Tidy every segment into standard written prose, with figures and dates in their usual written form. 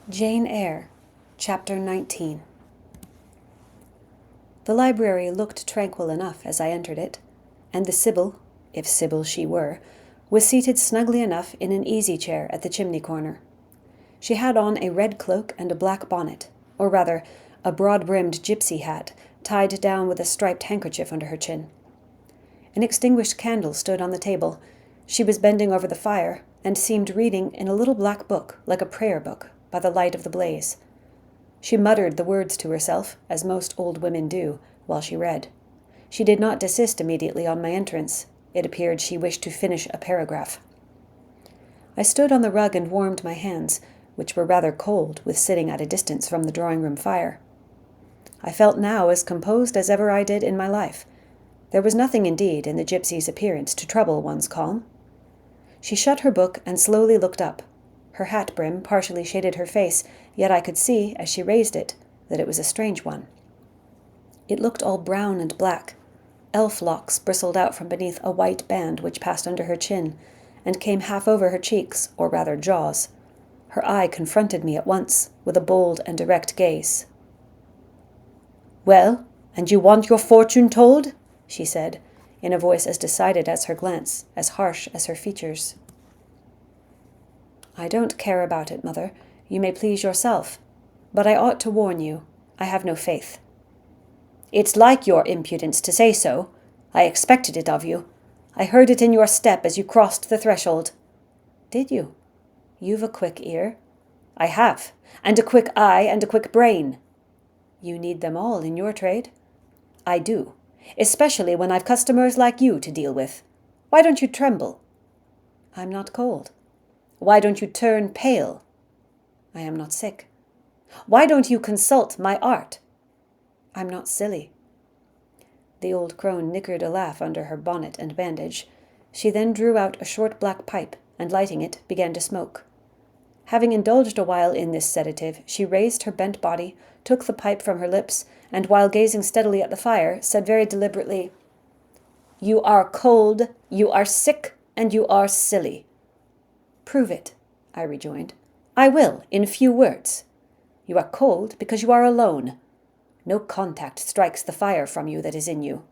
Jane Eyre, Chapter 19. The library looked tranquil enough as I entered it, and the Sibyl, if Sibyl she were, was seated snugly enough in an easy-chair at the chimney-corner. She had on a red cloak and a black bonnet, or rather, a broad-brimmed gypsy hat, tied down with a striped handkerchief under her chin. An extinguished candle stood on the table. She was bending over the fire, and seemed reading in a little black book, like a prayer book, by the light of the blaze. She muttered the words to herself, as most old women do, while she read. She did not desist immediately on my entrance. It appeared she wished to finish a paragraph. I stood on the rug and warmed my hands, which were rather cold with sitting at a distance from the drawing-room fire. I felt now as composed as ever I did in my life. There was nothing, indeed, in the gypsy's appearance to trouble one's calm. She shut her book and slowly looked up. Her hat brim partially shaded her face, yet I could see, as she raised it, that it was a strange one. It looked all brown and black. Elf locks bristled out from beneath a white band which passed under her chin, and came half over her cheeks, or rather jaws. Her eye confronted me at once, with a bold and direct gaze. "Well, and you want your fortune told?" she said, in a voice as decided as her glance, as harsh as her features. "I don't care about it, mother. You may please yourself. But I ought to warn you, I have no faith." "It's like your impudence to say so. I expected it of you. I heard it in your step as you crossed the threshold." "Did you? You've a quick ear." "I have, and a quick eye and a quick brain." "You need them all in your trade." "I do, especially when I've customers like you to deal with. Why don't you tremble?" "I'm not cold." "Why don't you turn pale?" "I am not sick." "Why don't you consult my art?" "I'm not silly." The old crone nickered a laugh under her bonnet and bandage. She then drew out a short black pipe, and lighting it, began to smoke. Having indulged a while in this sedative, she raised her bent body, took the pipe from her lips, and while gazing steadily at the fire, said very deliberately, "You are cold, you are sick, and you are silly." "Prove it," I rejoined. "I will, in few words. You are cold because you are alone. No contact strikes the fire from you that is in you.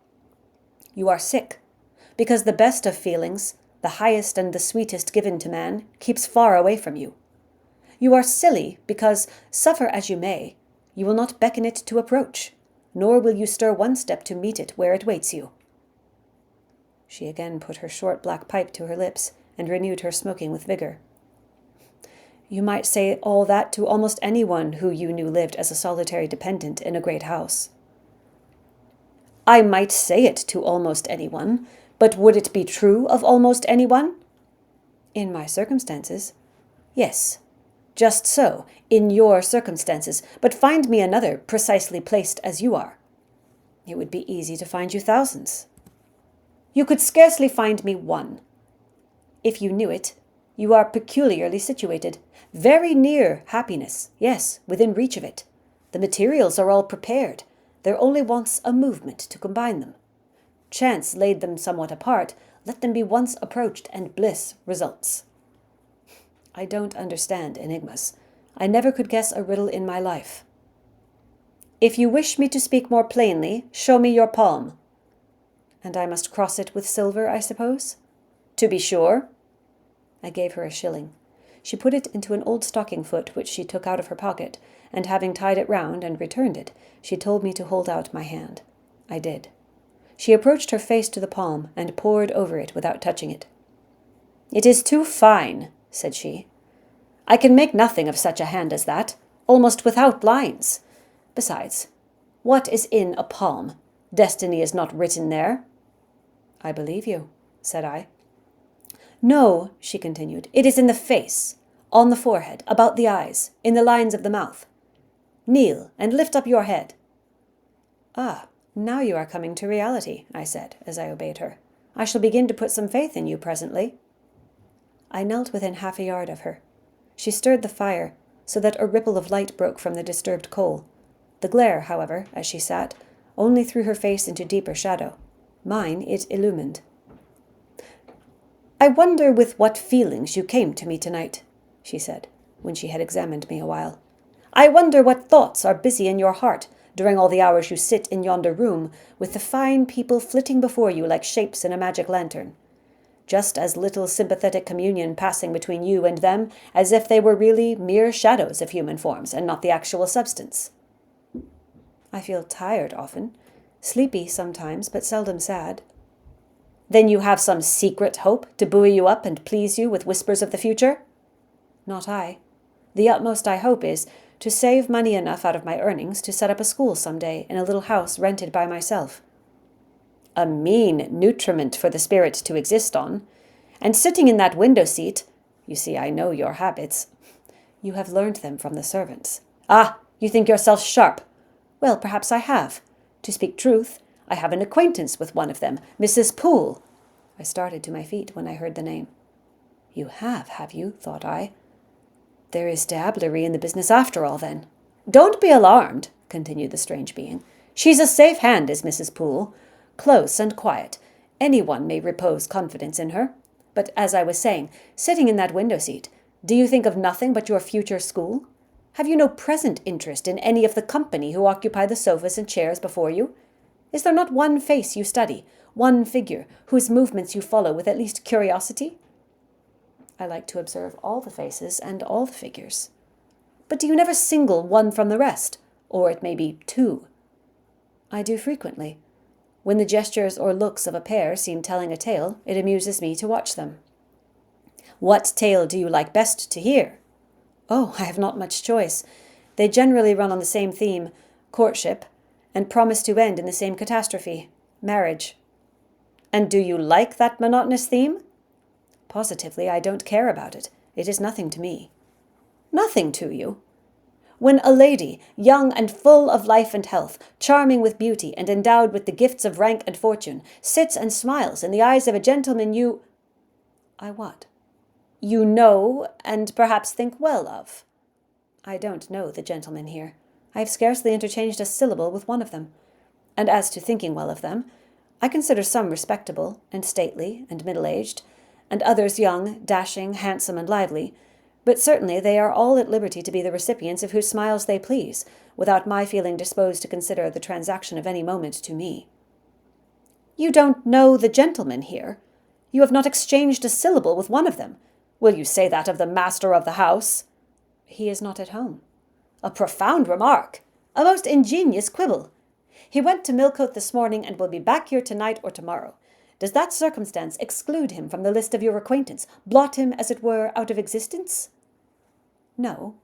You are sick because the best of feelings, the highest and the sweetest given to man, keeps far away from you. You are silly because, suffer as you may, you will not beckon it to approach, nor will you stir one step to meet it where it waits you." She again put her short black pipe to her lips, and renewed her smoking with vigor. "You might say all that to almost anyone who you knew lived as a solitary dependent in a great house." "I might say it to almost anyone, but would it be true of almost anyone?" "In my circumstances." "Yes, just so, in your circumstances, but find me another precisely placed as you are." "It would be easy to find you thousands." "You could scarcely find me one. If you knew it, you are peculiarly situated, very near happiness, yes, within reach of it. The materials are all prepared. There only wants a movement to combine them. Chance laid them somewhat apart. Let them be once approached, and bliss results." "I don't understand enigmas. I never could guess a riddle in my life." "If you wish me to speak more plainly, show me your palm." "And I must cross it with silver, I suppose?" "To be sure." I gave her a shilling. She put it into an old stocking-foot which she took out of her pocket, and having tied it round and returned it, she told me to hold out my hand. I did. She approached her face to the palm, and pored over it without touching it. "It is too fine," said she. "I can make nothing of such a hand as that, almost without lines. Besides, what is in a palm? Destiny is not written there." "I believe you," said I. "No," she continued, "it is in the face, on the forehead, about the eyes, in the lines of the mouth. Kneel, and lift up your head." "Ah, now you are coming to reality," I said, as I obeyed her. "I shall begin to put some faith in you presently." I knelt within half a yard of her. She stirred the fire, so that a ripple of light broke from the disturbed coal. The glare, however, as she sat, only threw her face into deeper shadow. Mine it illumined. "I wonder with what feelings you came to me tonight," she said. when she had examined me a while. "I wonder what thoughts are busy in your heart during all the hours you sit in yonder room, with the fine people flitting before you like shapes in a magic lantern. Just as little sympathetic communion passing between you and them as if they were really mere shadows of human forms and not the actual substance." "I feel tired often, sleepy sometimes, but seldom sad." "Then you have some secret hope to buoy you up and please you with whispers of the future?" "Not I. The utmost I hope is to save money enough out of my earnings to set up a school some day in a little house rented by myself." "A mean nutriment for the spirit to exist on. And sitting in that window seat, you see I know your habits." "You have learned them from the servants." "Ah, you think yourself sharp." "Well, perhaps I have. To speak truth, I have an acquaintance with one of them, Mrs. Poole." I started to my feet when I heard the name. "You have you?" thought I. "There is diablerie in the business after all, then." "Don't be alarmed," continued the strange being. "She's a safe hand, is Mrs. Poole. Close and quiet. Anyone may repose confidence in her. But as I was saying, sitting in that window seat, do you think of nothing but your future school? Have you no present interest in any of the company who occupy the sofas and chairs before you? Is there not one face you study, one figure, whose movements you follow with at least curiosity?" "I like to observe all the faces and all the figures." "But do you never single one from the rest? Or it may be two." "I do frequently. When the gestures or looks of a pair seem telling a tale, it amuses me to watch them." "What tale do you like best to hear?" "Oh, I have not much choice. They generally run on the same theme, courtship, and promise to end in the same catastrophe, marriage." "And do you like that monotonous theme?" "Positively, I don't care about it. It is nothing to me." "Nothing to you? When a lady, young and full of life and health, charming with beauty and endowed with the gifts of rank and fortune, sits and smiles in the eyes of a gentleman you—" "I what?" "You know, and perhaps think well of." "I don't know the gentlemen here. I have scarcely interchanged a syllable with one of them. And as to thinking well of them, I consider some respectable and stately and middle-aged, and others young, dashing, handsome, and lively, but certainly they are all at liberty to be the recipients of whose smiles they please, without my feeling disposed to consider the transaction of any moment to me." "You don't know the gentlemen here? You have not exchanged a syllable with one of them? Will you say that of the master of the house?" "He is not at home." "A profound remark! A most ingenious quibble! He went to Millcote this morning and will be back here tonight or tomorrow. Does that circumstance exclude him from the list of your acquaintance, blot him, as it were, out of existence?" "No,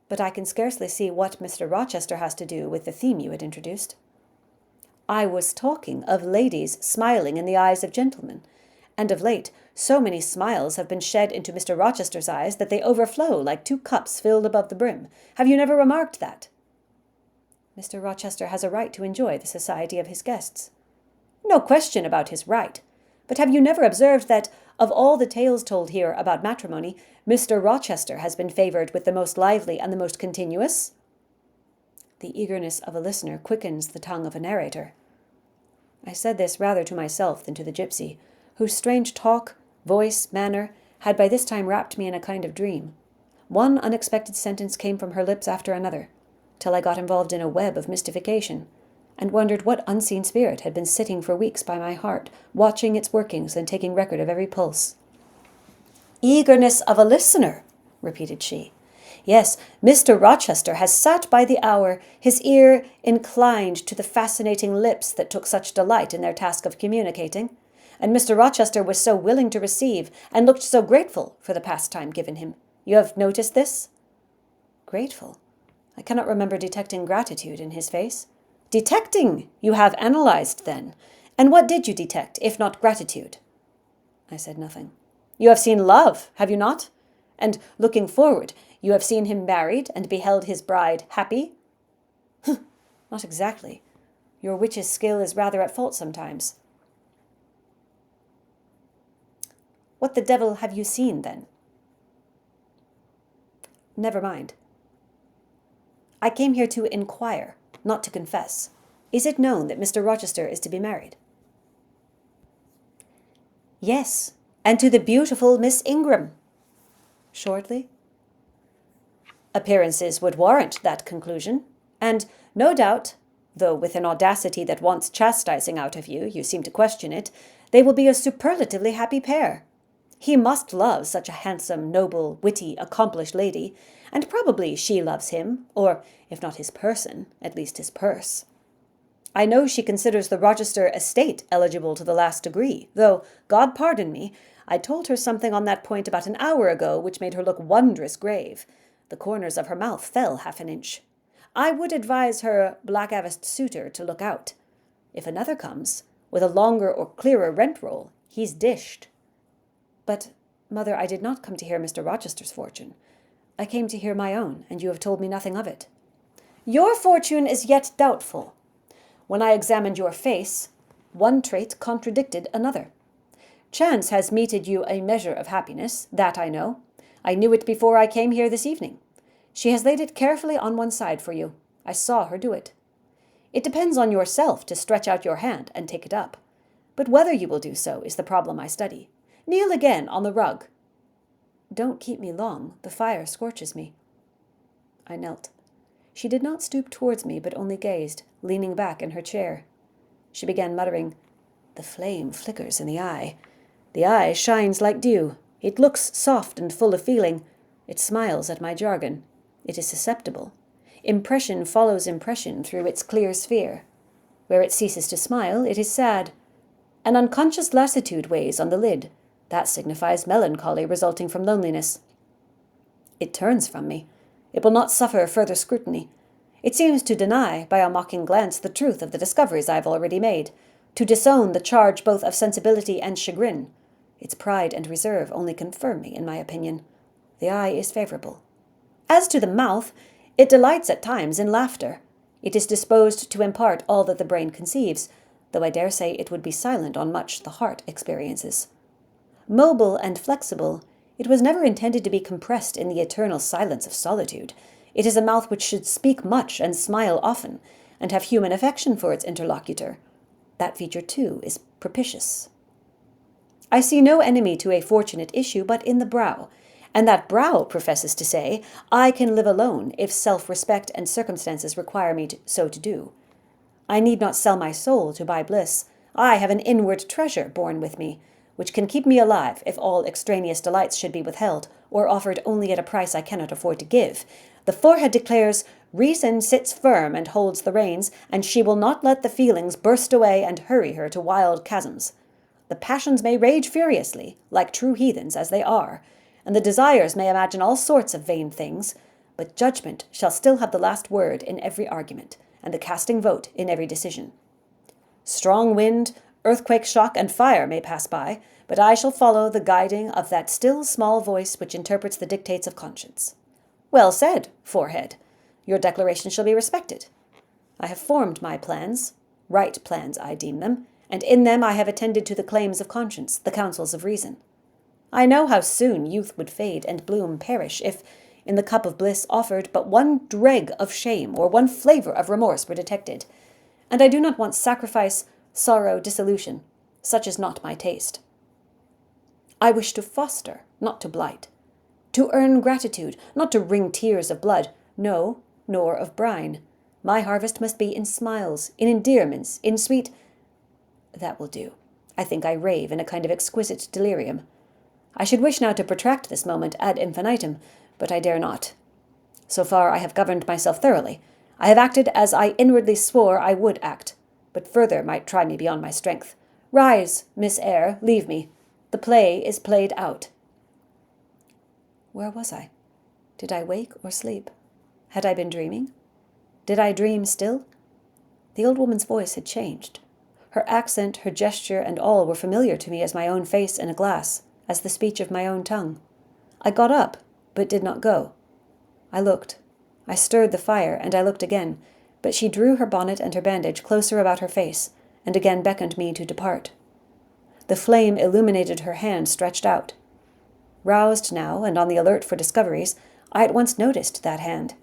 but I can scarcely see what Mr. Rochester has to do with the theme you had introduced." "I was talking of ladies smiling in the eyes of gentlemen, and of late so many smiles have been shed into Mr. Rochester's eyes that they overflow like two cups filled above the brim. Have you never remarked that?" "Mr. Rochester has a right to enjoy the society of his guests." "No question about his right. But have you never observed that, of all the tales told here about matrimony, Mr. Rochester has been favoured with the most lively and the most continuous?" The eagerness of a listener quickens the tongue of a narrator. I said this rather to myself than to the gypsy, whose strange talk, voice, manner, had by this time wrapped me in a kind of dream. One unexpected sentence came from her lips after another, till I got involved in a web of mystification, and wondered what unseen spirit had been sitting for weeks by my heart, watching its workings and taking record of every pulse. "Eagerness of a listener," repeated she. "Yes, Mr. Rochester has sat by the hour, his ear inclined to the fascinating lips that took such delight in their task of communicating, and Mr. Rochester was so willing to receive, and looked so grateful for the pastime given him. You have noticed this?" "Grateful? I cannot remember detecting gratitude in his face." "Detecting! You have analyzed, then. And what did you detect, if not gratitude?" I said nothing. "You have seen love, have you not? And, looking forward, you have seen him married and beheld his bride happy?" "Not exactly. Your witch's skill is rather at fault sometimes." "What the devil have you seen, then?" "Never mind. I came here to inquire, not to confess. Is it known that Mr. Rochester is to be married?" "Yes, and to the beautiful Miss Ingram." "Shortly?" Appearances would warrant that conclusion, and no doubt, though with an audacity that wants chastising out of you, you seem to question it, they will be a superlatively happy pair. He must love such a handsome, noble, witty, accomplished lady, and probably she loves him, or, if not his person, at least his purse. I know she considers the Rochester estate eligible to the last degree, though, God pardon me, I told her something on that point about an hour ago which made her look wondrous grave. The corners of her mouth fell half an inch. I would advise her black-aviced suitor to look out. If another comes, with a longer or clearer rent-roll, he's dished. But, Mother, I did not come to hear Mr. Rochester's fortune. I came to hear my own, and you have told me nothing of it. Your fortune is yet doubtful. When I examined your face, one trait contradicted another. Chance has meted you a measure of happiness, that I know. I knew it before I came here this evening. She has laid it carefully on one side for you. I saw her do it. It depends on yourself to stretch out your hand and take it up. But whether you will do so is the problem I study. Kneel again on the rug. Don't keep me long. The fire scorches me. I knelt. She did not stoop towards me, but only gazed, leaning back in her chair. She began muttering, "The flame flickers in the eye. The eye shines like dew. It looks soft and full of feeling. It smiles at my jargon. It is susceptible. Impression follows impression through its clear sphere. Where it ceases to smile, it is sad. An unconscious lassitude weighs on the lid. That signifies melancholy resulting from loneliness. It turns from me. It will not suffer further scrutiny. It seems to deny, by a mocking glance, the truth of the discoveries I have already made, to disown the charge both of sensibility and chagrin. Its pride and reserve only confirm me in my opinion. The eye is favorable. As to the mouth, it delights at times in laughter. It is disposed to impart all that the brain conceives, though I dare say it would be silent on much the heart experiences. Mobile and flexible, it was never intended to be compressed in the eternal silence of solitude. It is a mouth which should speak much and smile often, and have human affection for its interlocutor. That feature, too, is propitious. I see no enemy to a fortunate issue but in the brow, and that brow professes to say, I can live alone if self-respect and circumstances require me so to do. I need not sell my soul to buy bliss. I have an inward treasure born with me, which can keep me alive if all extraneous delights should be withheld, or offered only at a price I cannot afford to give. The forehead declares, reason sits firm and holds the reins, and she will not let the feelings burst away and hurry her to wild chasms. The passions may rage furiously, like true heathens as they are, and the desires may imagine all sorts of vain things, but judgment shall still have the last word in every argument, and the casting vote in every decision. Strong wind, earthquake, shock, and fire may pass by, but I shall follow the guiding of that still small voice which interprets the dictates of conscience. Well said, forehead. Your declaration shall be respected. I have formed my plans, right plans I deem them, and in them I have attended to the claims of conscience, the counsels of reason. I know how soon youth would fade and bloom perish if, in the cup of bliss offered, but one dreg of shame or one flavor of remorse were detected. And I do not want sacrifice, sorrow, dissolution. Such is not my taste. I wish to foster, not to blight. To earn gratitude, not to wring tears of blood, no, nor of brine. My harvest must be in smiles, in endearments, in sweet... That will do. I think I rave in a kind of exquisite delirium. I should wish now to protract this moment ad infinitum, but I dare not. So far I have governed myself thoroughly. I have acted as I inwardly swore I would act, but further might try me beyond my strength. Rise, Miss Eyre, leave me. The play is played out. Where was I? Did I wake or sleep? Had I been dreaming? Did I dream still? The old woman's voice had changed. Her accent, her gesture, and all were familiar to me as my own face in a glass, as the speech of my own tongue. I got up, but did not go. I looked. I stirred the fire, and I looked again, but she drew her bonnet and her bandage closer about her face, and again beckoned me to depart. The flame illuminated her hand stretched out. Roused now, and on the alert for discoveries, I at once noticed that hand.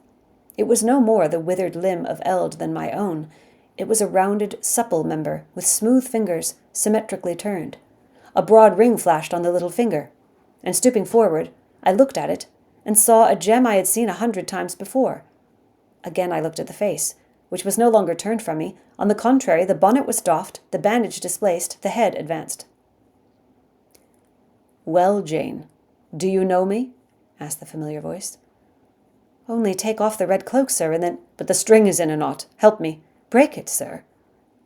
It was no more the withered limb of eld than my own. It was a rounded, supple member, with smooth fingers, symmetrically turned. A broad ring flashed on the little finger, and stooping forward, I looked at it, and saw a gem I had seen 100 times before. Again I looked at the face, which was no longer turned from me. On the contrary, the bonnet was doffed, the bandage displaced, the head advanced. "Well, Jane, do you know me?" asked the familiar voice. "Only take off the red cloak, sir, and then—" "But the string is in a knot. Help me. Break it, sir."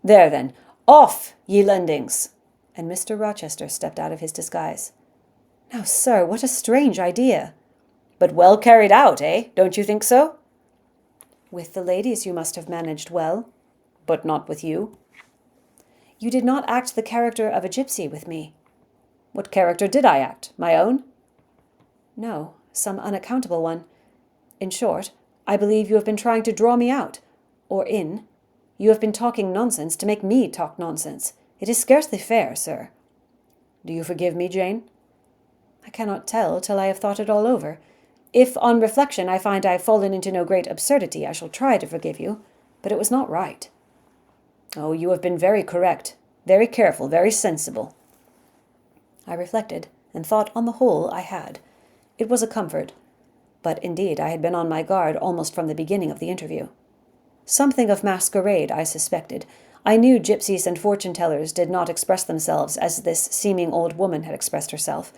"There, then. Off, ye lendings!" And Mr. Rochester stepped out of his disguise. "Now, sir, what a strange idea!" "But well carried out, eh? Don't you think so?" "With the ladies you must have managed well." "But not with you." "You did not act the character of a gypsy with me." "What character did I act? My own?" "No, some unaccountable one. In short, I believe you have been trying to draw me out, or in. You have been talking nonsense to make me talk nonsense. It is scarcely fair, sir." "Do you forgive me, Jane?" "I cannot tell till I have thought it all over. If, on reflection, I find I have fallen into no great absurdity, I shall try to forgive you, but it was not right." "Oh, you have been very correct, very careful, very sensible." I reflected, and thought on the whole I had. It was a comfort, but indeed I had been on my guard almost from the beginning of the interview. Something of masquerade, I suspected. I knew gypsies and fortune-tellers did not express themselves as this seeming old woman had expressed herself.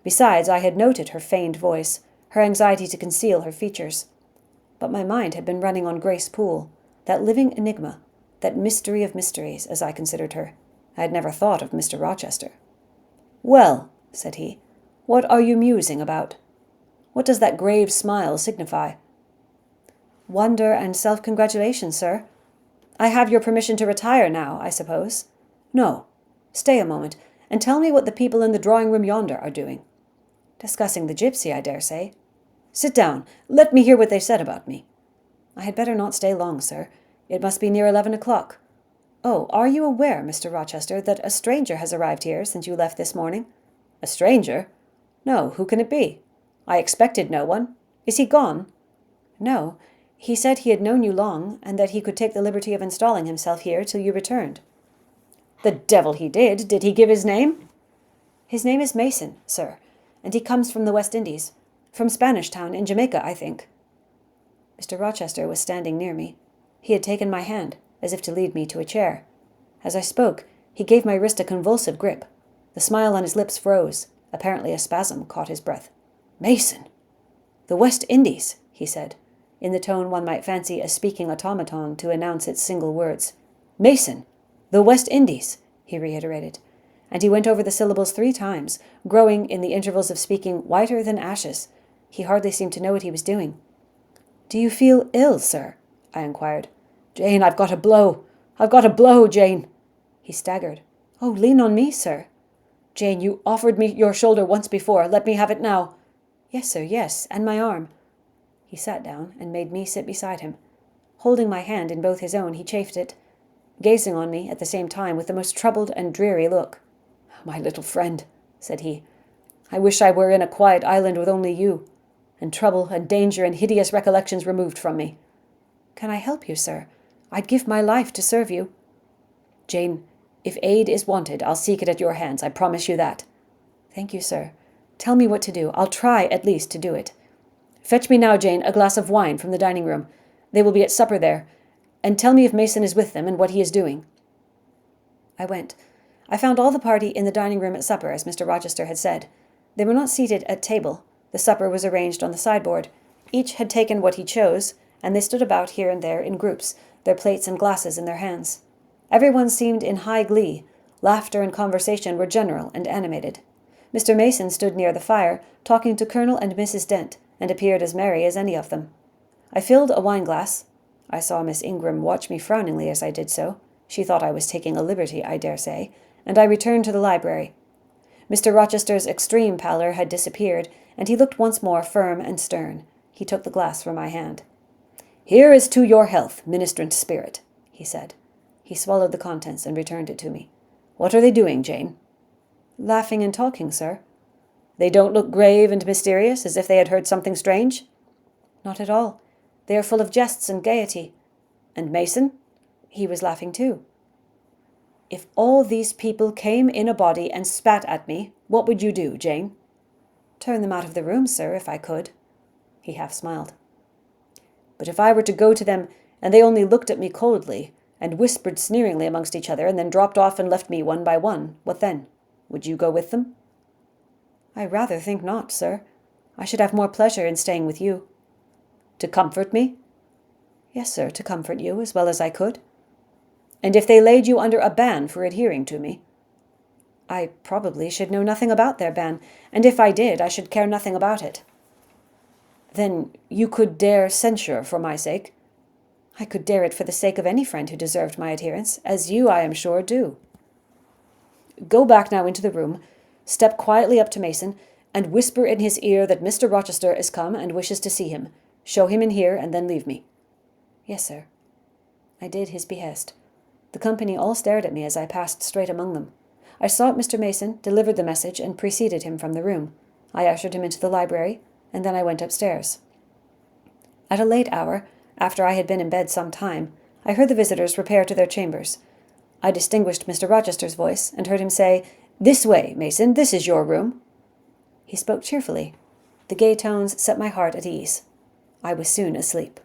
Besides, I had noted her feigned voice, her anxiety to conceal her features. But my mind had been running on Grace Poole, that living enigma, that mystery of mysteries, as I considered her. I had never thought of Mr. Rochester. "Well," said he, "what are you musing about? What does that grave smile signify?" "Wonder and self-congratulation, sir. I have your permission to retire now, I suppose?" "No. Stay a moment, and tell me what the people in the drawing-room yonder are doing." "Discussing the gypsy, I dare say." "Sit down. Let me hear what they said about me." "I had better not stay long, sir. It must be near 11 o'clock. Oh, are you aware, Mr. Rochester, that a stranger has arrived here since you left this morning?" "A stranger? No, who can it be? I expected no one. Is he gone?" "No. He said he had known you long, and that he could take the liberty of installing himself here till you returned." "The devil he did! Did he give his name?" "His name is Mason, sir, and he comes from the West Indies. From Spanish Town, in Jamaica, I think." Mr. Rochester was standing near me. He had taken my hand, as if to lead me to a chair. As I spoke, he gave my wrist a convulsive grip. The smile on his lips froze. Apparently a spasm caught his breath. "Mason! The West Indies," he said, in the tone one might fancy a speaking automaton to announce its single words. "Mason! The West Indies," he reiterated, and he went over the syllables 3 times, growing, in the intervals of speaking, whiter than ashes. He hardly seemed to know what he was doing. "Do you feel ill, sir?" I inquired. "Jane, I've got a blow. I've got a blow, Jane." He staggered. "Oh, lean on me, sir." "Jane, you offered me your shoulder once before. Let me have it now." "Yes, sir, yes, and my arm." He sat down and made me sit beside him. Holding my hand in both his own, he chafed it, gazing on me at the same time with the most troubled and dreary look. "My little friend," said he, "I wish I were in a quiet island with only you, and trouble and danger and hideous recollections removed from me." "Can I help you, sir? I'd give my life to serve you." "Jane, if aid is wanted, I'll seek it at your hands. I promise you that." "Thank you, sir. Tell me what to do. I'll try, at least, to do it." "Fetch me now, Jane, a glass of wine from the dining-room. They will be at supper there. And tell me if Mason is with them and what he is doing." I went. I found all the party in the dining-room at supper, as Mr. Rochester had said. They were not seated at table. The supper was arranged on the sideboard. Each had taken what he chose, and they stood about here and there in groups, their plates and glasses in their hands. Everyone seemed in high glee. Laughter and conversation were general and animated. Mr. Mason stood near the fire, talking to Colonel and Mrs. Dent, and appeared as merry as any of them. I filled a wine-glass. I saw Miss Ingram watch me frowningly as I did so. She thought I was taking a liberty, I dare say, and I returned to the library. Mr. Rochester's extreme pallor had disappeared, and he looked once more firm and stern. He took the glass from my hand. "Here is to your health, ministrant spirit," he said. He swallowed the contents and returned it to me. "What are they doing, Jane?" "Laughing and talking, sir." "They don't look grave and mysterious, as if they had heard something strange?" "Not at all. They are full of jests and gaiety." "And Mason?" "He was laughing too." "If all these people came in a body and spat at me, what would you do, Jane?" "Turn them out of the room, sir, if I could." He half smiled. But if I were to go to them, and they only looked at me coldly, and whispered sneeringly amongst each other, and then dropped off and left me one by one, what then? Would you go with them? I rather think not, sir. I should have more pleasure in staying with you. To comfort me? Yes, sir, to comfort you as well as I could. And if they laid you under a ban for adhering to me? I probably should know nothing about their ban, and if I did, I should care nothing about it. Then you could dare censure for my sake? I could dare it for the sake of any friend who deserved my adherence, as you, I am sure, do. Go back now into the room, step quietly up to Mason, and whisper in his ear that Mr. Rochester is come and wishes to see him. Show him in here, and then leave me. Yes, sir. I did his behest. The company all stared at me as I passed straight among them. I sought Mr. Mason, delivered the message, and preceded him from the room. I ushered him into the library, and then I went upstairs. At a late hour, after I had been in bed some time, I heard the visitors repair to their chambers. I distinguished Mr. Rochester's voice, and heard him say, "This way, Mason, this is your room." He spoke cheerfully. The gay tones set my heart at ease. I was soon asleep.